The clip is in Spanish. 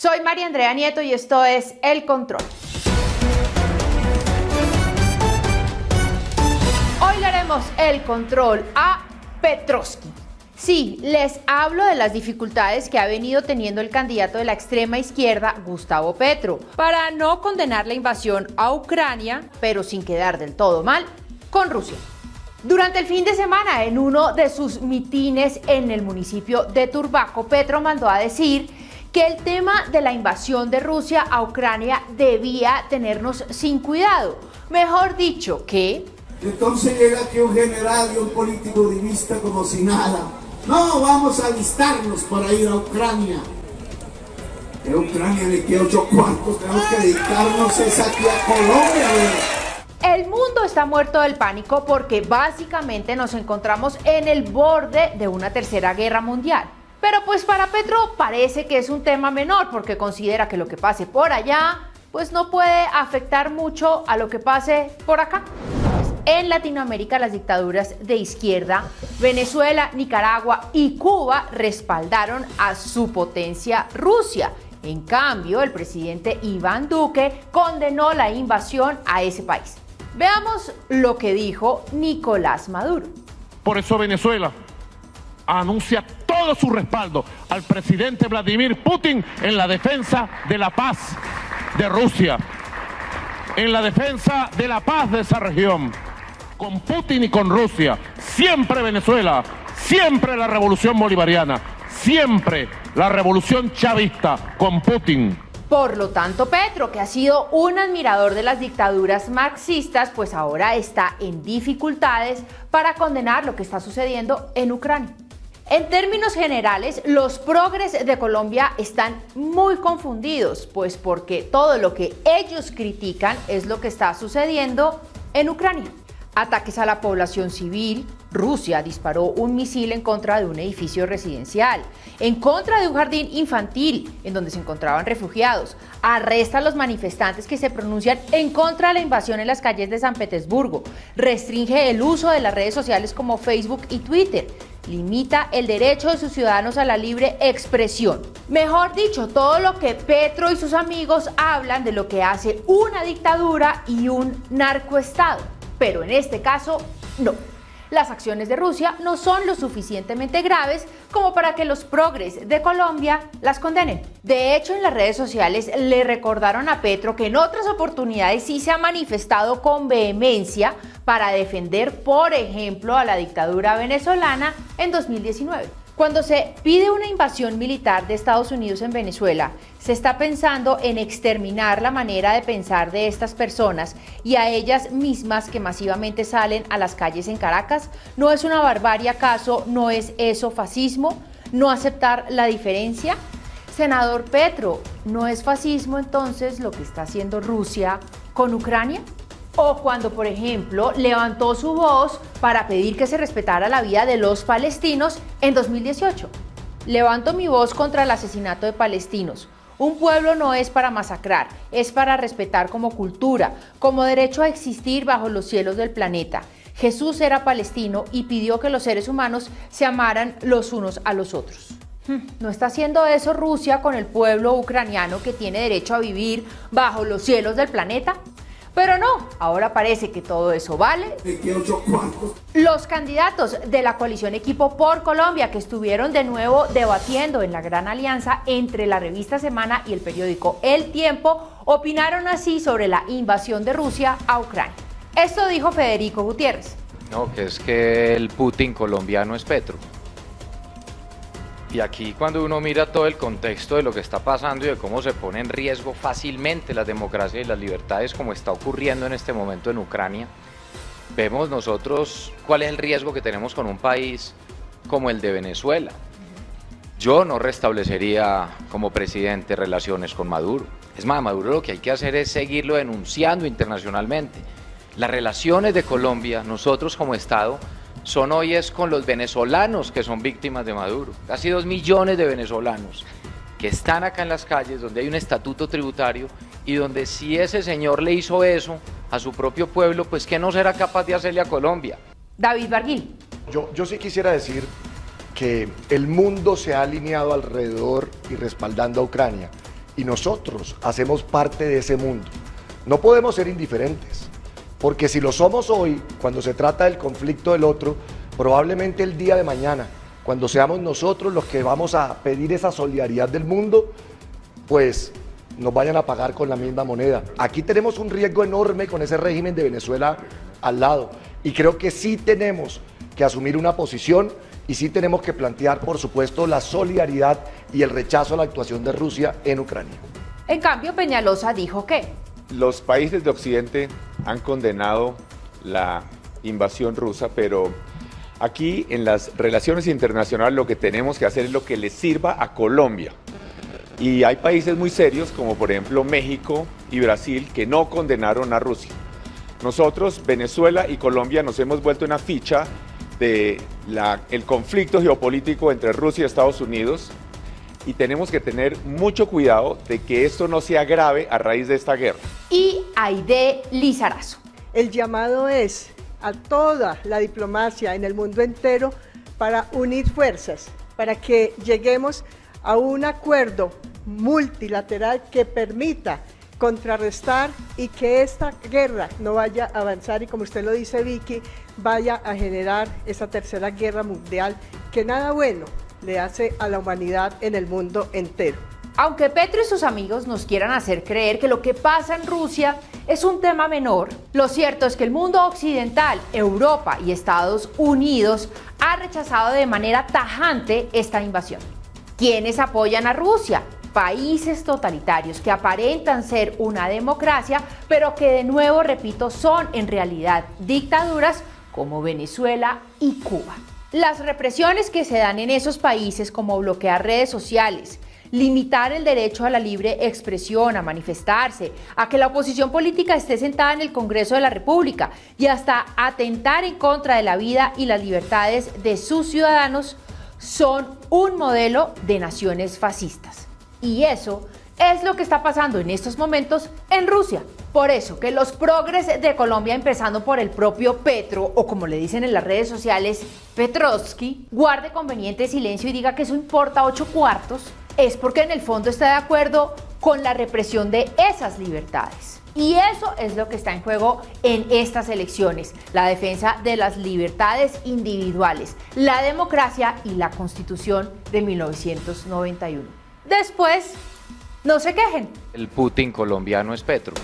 Soy María Andrea Nieto y esto es El Control. Hoy le haremos el control a Petrovsky. Sí, les hablo de las dificultades que ha venido teniendo el candidato de la extrema izquierda, Gustavo Petro, para no condenar la invasión a Ucrania, pero sin quedar del todo mal, con Rusia. Durante el fin de semana, en uno de sus mitines en el municipio de Turbaco, Petro mandó a decir que el tema de la invasión de Rusia a Ucrania debía tenernos sin cuidado. Mejor dicho, que... Entonces llega aquí un general y un político divista como si nada. No, vamos a alistarnos para ir a Ucrania. En Ucrania ni que 8 cuartos, tenemos que dedicarnos es aquí a Colombia. El mundo está muerto del pánico porque básicamente nos encontramos en el borde de una tercera guerra mundial. Pero pues para Petro parece que es un tema menor porque considera que lo que pase por allá pues no puede afectar mucho a lo que pase por acá. En Latinoamérica las dictaduras de izquierda, Venezuela, Nicaragua y Cuba respaldaron a su potencia Rusia. En cambio, el presidente Iván Duque condenó la invasión a ese país. Veamos lo que dijo Nicolás Maduro. Por eso Venezuela anuncia todo su respaldo al presidente Vladimir Putin en la defensa de la paz de Rusia, en la defensa de la paz de esa región. Con Putin y con Rusia, siempre Venezuela, siempre la revolución bolivariana, siempre la revolución chavista con Putin. Por lo tanto, Petro, que ha sido un admirador de las dictaduras marxistas, pues ahora está en dificultades para condenar lo que está sucediendo en Ucrania. En términos generales, los progres de Colombia están muy confundidos, pues porque todo lo que ellos critican es lo que está sucediendo en Ucrania. Ataques a la población civil, Rusia disparó un misil en contra de un edificio residencial, en contra de un jardín infantil en donde se encontraban refugiados, arresta a los manifestantes que se pronuncian en contra de la invasión en las calles de San Petersburgo, restringe el uso de las redes sociales como Facebook y Twitter, limita el derecho de sus ciudadanos a la libre expresión. Mejor dicho, todo lo que Petro y sus amigos hablan de lo que hace una dictadura y un narcoestado. Pero en este caso, no. Las acciones de Rusia no son lo suficientemente graves como para que los progres de Colombia las condenen. De hecho, en las redes sociales le recordaron a Petro que en otras oportunidades sí se ha manifestado con vehemencia para defender, por ejemplo, a la dictadura venezolana en 2019. Cuando se pide una invasión militar de Estados Unidos en Venezuela, se está pensando en exterminar la manera de pensar de estas personas y a ellas mismas que masivamente salen a las calles en Caracas. ¿No es una barbarie acaso? ¿No es eso fascismo? ¿No aceptar la diferencia? Senador Petro, ¿no es fascismo entonces lo que está haciendo Rusia con Ucrania? O cuando, por ejemplo, levantó su voz para pedir que se respetara la vida de los palestinos en 2018. Levanto mi voz contra el asesinato de palestinos. Un pueblo no es para masacrar, es para respetar como cultura, como derecho a existir bajo los cielos del planeta. Jesús era palestino y pidió que los seres humanos se amaran los unos a los otros. ¿No está haciendo eso Rusia con el pueblo ucraniano que tiene derecho a vivir bajo los cielos del planeta? Pero no, ahora parece que todo eso vale. Los candidatos de la coalición Equipo por Colombia, que estuvieron de nuevo debatiendo en la gran alianza entre la revista Semana y el periódico El Tiempo, opinaron así sobre la invasión de Rusia a Ucrania. Esto dijo Federico Gutiérrez. No, que es que el Putin colombiano es Petro. Y aquí cuando uno mira todo el contexto de lo que está pasando y de cómo se pone en riesgo fácilmente la democracia y las libertades como está ocurriendo en este momento en Ucrania, vemos nosotros cuál es el riesgo que tenemos con un país como el de Venezuela. Yo no restablecería como presidente relaciones con Maduro. Es más, Maduro lo que hay que hacer es seguirlo denunciando internacionalmente. Las relaciones de Colombia, nosotros como Estado, son hoy es con los venezolanos que son víctimas de Maduro. Casi 2 millones de venezolanos que están acá en las calles, donde hay un estatuto tributario y donde si ese señor le hizo eso a su propio pueblo, pues ¿qué no será capaz de hacerle a Colombia? David Barguil. Yo sí quisiera decir que el mundo se ha alineado alrededor y respaldando a Ucrania. y nosotros hacemos parte de ese mundo. No podemos ser indiferentes, porque si lo somos hoy, cuando se trata del conflicto del otro, probablemente el día de mañana, cuando seamos nosotros los que vamos a pedir esa solidaridad del mundo, pues nos vayan a pagar con la misma moneda. Aquí tenemos un riesgo enorme con ese régimen de Venezuela al lado, y creo que sí tenemos que asumir una posición y sí tenemos que plantear, por supuesto, la solidaridad y el rechazo a la actuación de Rusia en Ucrania. En cambio, Peñalosa dijo que los países de Occidente han condenado la invasión rusa, pero aquí en las relaciones internacionales lo que tenemos que hacer es lo que le sirva a Colombia. Y hay países muy serios, como por ejemplo México y Brasil, que no condenaron a Rusia. Nosotros, Venezuela y Colombia, nos hemos vuelto una ficha del conflicto geopolítico entre Rusia y Estados Unidos, y tenemos que tener mucho cuidado de que esto no se agrave a raíz de esta guerra. Y Aide Lizarazo. El llamado es a toda la diplomacia en el mundo entero para unir fuerzas, para que lleguemos a un acuerdo multilateral que permita contrarrestar y que esta guerra no vaya a avanzar y, como usted lo dice, Vicky, vaya a generar esa tercera guerra mundial que nada bueno le hace a la humanidad en el mundo entero. Aunque Petro y sus amigos nos quieran hacer creer que lo que pasa en Rusia es un tema menor, lo cierto es que el mundo occidental, Europa y Estados Unidos ha rechazado de manera tajante esta invasión. ¿Quiénes apoyan a Rusia? Países totalitarios que aparentan ser una democracia, pero que de nuevo, repito, son en realidad dictaduras como Venezuela y Cuba. Las represiones que se dan en esos países, como bloquear redes sociales, limitar el derecho a la libre expresión, a manifestarse, a que la oposición política esté sentada en el Congreso de la República y hasta atentar en contra de la vida y las libertades de sus ciudadanos, son un modelo de naciones fascistas. Y eso es lo que está pasando en estos momentos en Rusia. Por eso que los progres de Colombia, empezando por el propio Petro, o como le dicen en las redes sociales, Petrovsky, guarde conveniente silencio y diga que eso importa 8 cuartos, es porque en el fondo está de acuerdo con la represión de esas libertades. Y eso es lo que está en juego en estas elecciones, la defensa de las libertades individuales, la democracia y la Constitución de 1991. Después, no se quejen. El Putin colombiano es Petro.